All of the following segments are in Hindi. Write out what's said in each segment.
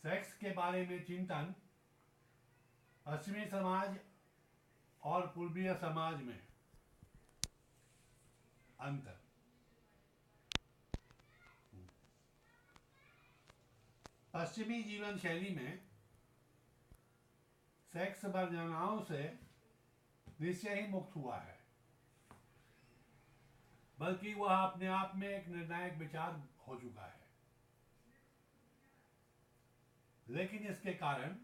सेक्स के बारे में चिंतन पश्चिमी समाज और पूर्वीय समाज में अंतर। पश्चिमी जीवन शैली में सेक्स वर्जनाओं से निश्चय ही मुक्त हुआ है, बल्कि वह अपने आप में एक निर्णायक विचार हो चुका है। लेकिन इसके कारण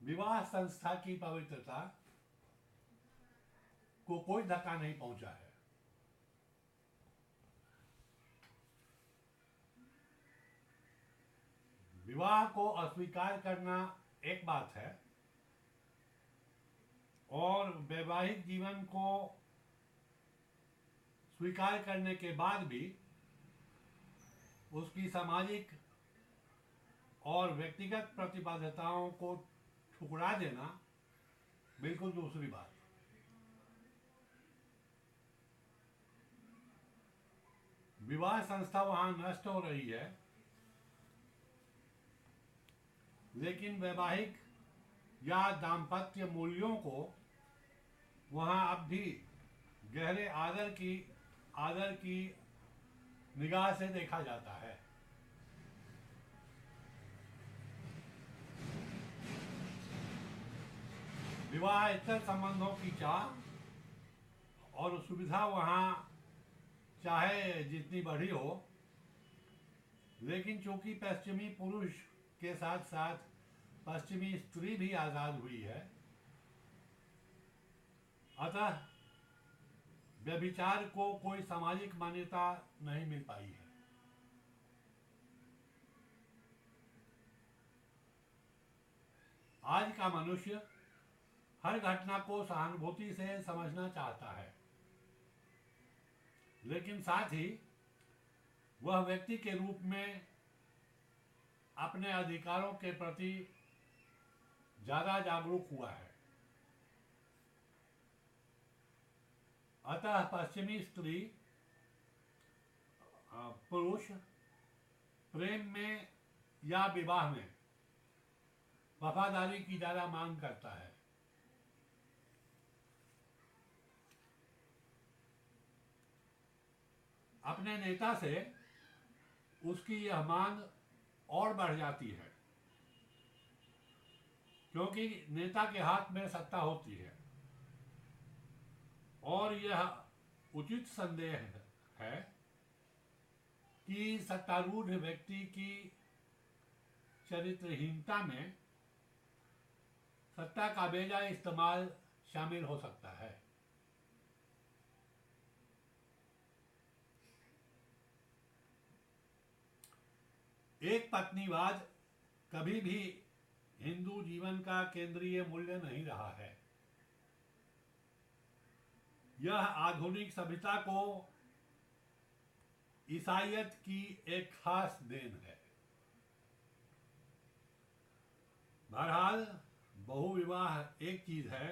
विवाह संस्था की पवित्रता को कोई धक्का नहीं पहुंचा है। विवाह को अस्वीकार करना एक बात है और वैवाहिक जीवन को स्वीकार करने के बाद भी उसकी सामाजिक और व्यक्तिगत प्रतिबद्धताओं को ठुकरा देना बिल्कुल दूसरी बात। विवाह संस्था वहां नष्ट हो रही है, लेकिन वैवाहिक या दाम्पत्य मूल्यों को वहां अब भी गहरे आदर की निगाह से देखा जाता है। विवाहेतर संबंधों की चाह और सुविधा वहां चाहे जितनी बड़ी हो, लेकिन चूंकि पश्चिमी पुरुष के साथ साथ पश्चिमी स्त्री भी आजाद हुई है, अतः व्यभिचार को कोई सामाजिक मान्यता नहीं मिल पाई है। आज का मनुष्य हर घटना को सहानुभूति से समझना चाहता है, लेकिन साथ ही वह व्यक्ति के रूप में अपने अधिकारों के प्रति ज्यादा जागरूक हुआ है। अतः पश्चिमी स्त्री पुरुष प्रेम में या विवाह में वफादारी की ज्यादा मांग करता है। अपने नेता से उसकी यह मांग और बढ़ जाती है, क्योंकि नेता के हाथ में सत्ता होती है और यह उचित संदेह है कि सत्तारूढ़ व्यक्ति की चरित्रहीनता में सत्ता का बेजा इस्तेमाल शामिल हो सकता है। एक पत्नीवाद कभी भी हिंदू जीवन का केंद्रीय मूल्य नहीं रहा है। यह आधुनिक सभ्यता को ईसाईयत की एक खास देन है। बहरहाल बहुविवाह एक चीज है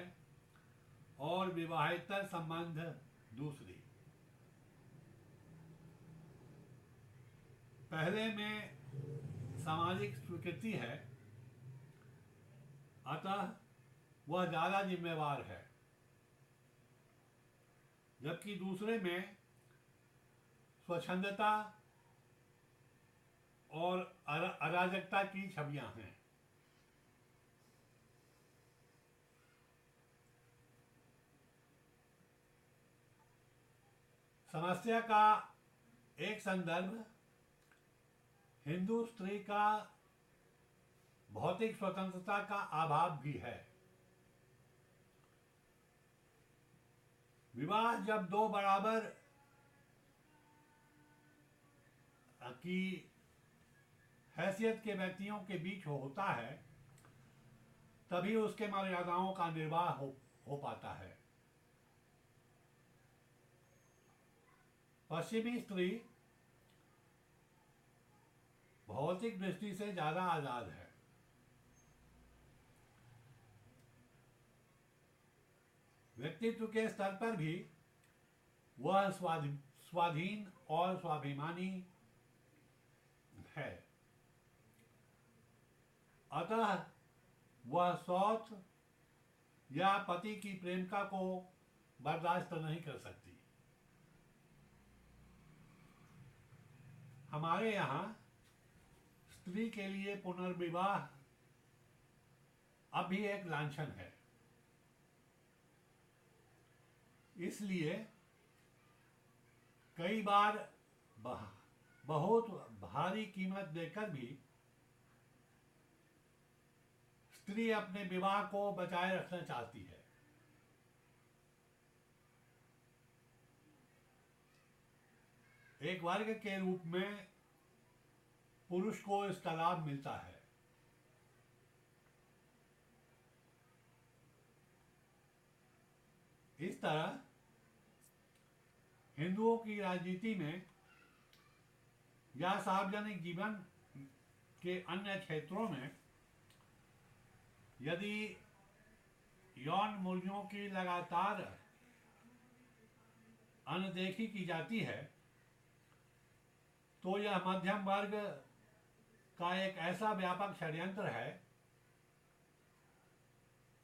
और विवाहेतर संबंध दूसरी। पहले में सामाजिक स्वीकृति है, अतः वह ज्यादा जिम्मेवार है, जबकि दूसरे में स्वच्छंदता और अराजकता की छवियां हैं। समस्या का एक संदर्भ हिंदू स्त्री का भौतिक स्वतंत्रता का अभाव भी है। विवाह जब दो बराबर की हैसियत के व्यक्तियों के बीच होता है, तभी उसके मर्यादाओं का निर्वाह हो पाता है। पश्चिमी स्त्री भौतिक दृष्टि से ज्यादा आजाद है। व्यक्तित्व के स्तर पर भी वह स्वाधीन और स्वाभिमानी है। अतः वह सौत या पति की प्रेमिका को बर्दाश्त नहीं कर सकती। हमारे यहाँ स्त्री के लिए पुनर्विवाह अब भी एक लांछन है। इसलिए कई बार बहुत भारी कीमत देकर भी स्त्री अपने विवाह को बचाए रखना चाहती है। एक वर्ग के रूप में पुरुष को इसका लाभ मिलता है। इस तरह हिंदुओं की राजनीति में या सार्वजनिक जीवन के अन्य क्षेत्रों में यदि यौन मूल्यों की लगातार अनदेखी की जाती है तो यह मध्यम वर्ग का एक ऐसा व्यापक षड्यंत्र है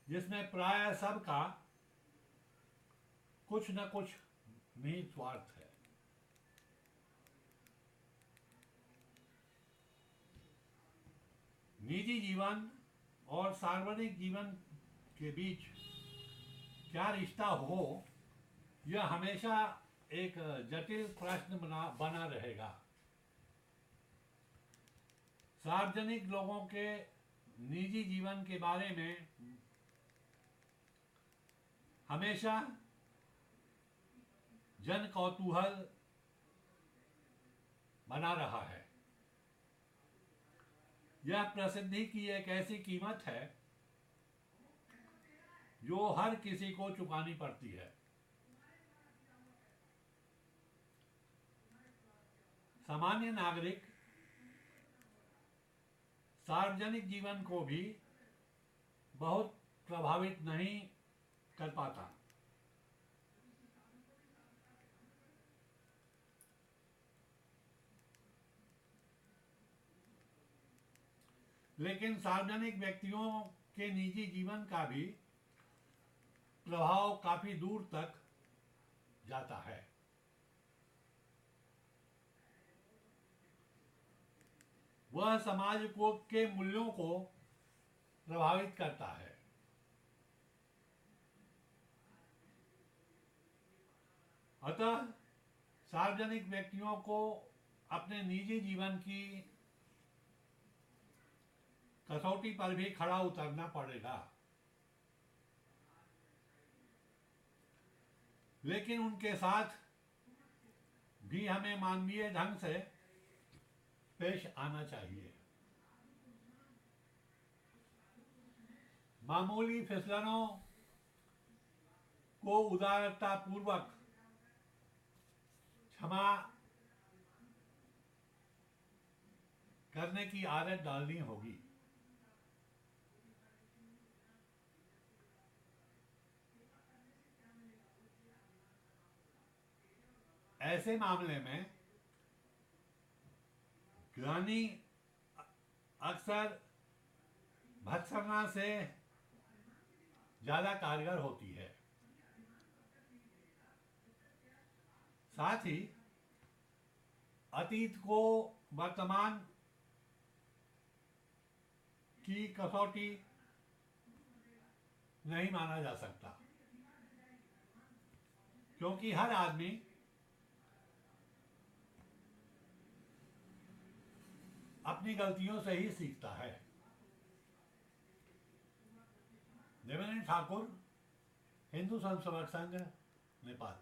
जिसमें प्राय सबका कुछ न कुछ निहित स्वार्थ है। निजी जीवन और सार्वजनिक जीवन के बीच क्या रिश्ता हो, यह हमेशा एक जटिल प्रश्न बना रहेगा। सार्वजनिक लोगों के निजी जीवन के बारे में हमेशा जन कौतूहल बना रहा है। यह प्रसिद्धि की एक ऐसी कीमत है जो हर किसी को चुकानी पड़ती है। सामान्य नागरिक सार्वजनिक जीवन को भी बहुत प्रभावित नहीं कर पाता। लेकिन सार्वजनिक व्यक्तियों के निजी जीवन का भी प्रभाव काफी दूर तक जाता है। वह समाज को के मूल्यों को प्रभावित करता है। अतः सार्वजनिक व्यक्तियों को अपने निजी जीवन की कसौटी पर भी खड़ा उतरना पड़ेगा। लेकिन उनके साथ भी हमें मानवीय ढंग से पेश आना चाहिए। मामूली फिसलनों को उदारता पूर्वक क्षमा करने की आदत डालनी होगी। ऐसे मामले में ग्लानि अक्सर भत्सना से ज्यादा कारगर होती है। साथ ही अतीत को वर्तमान की कसौटी नहीं माना जा सकता, क्योंकि हर आदमी अपनी गलतियों से ही सीखता है। देवेंद्र ठाकुर, हिंदू संसवर्ग संघ, नेपाल।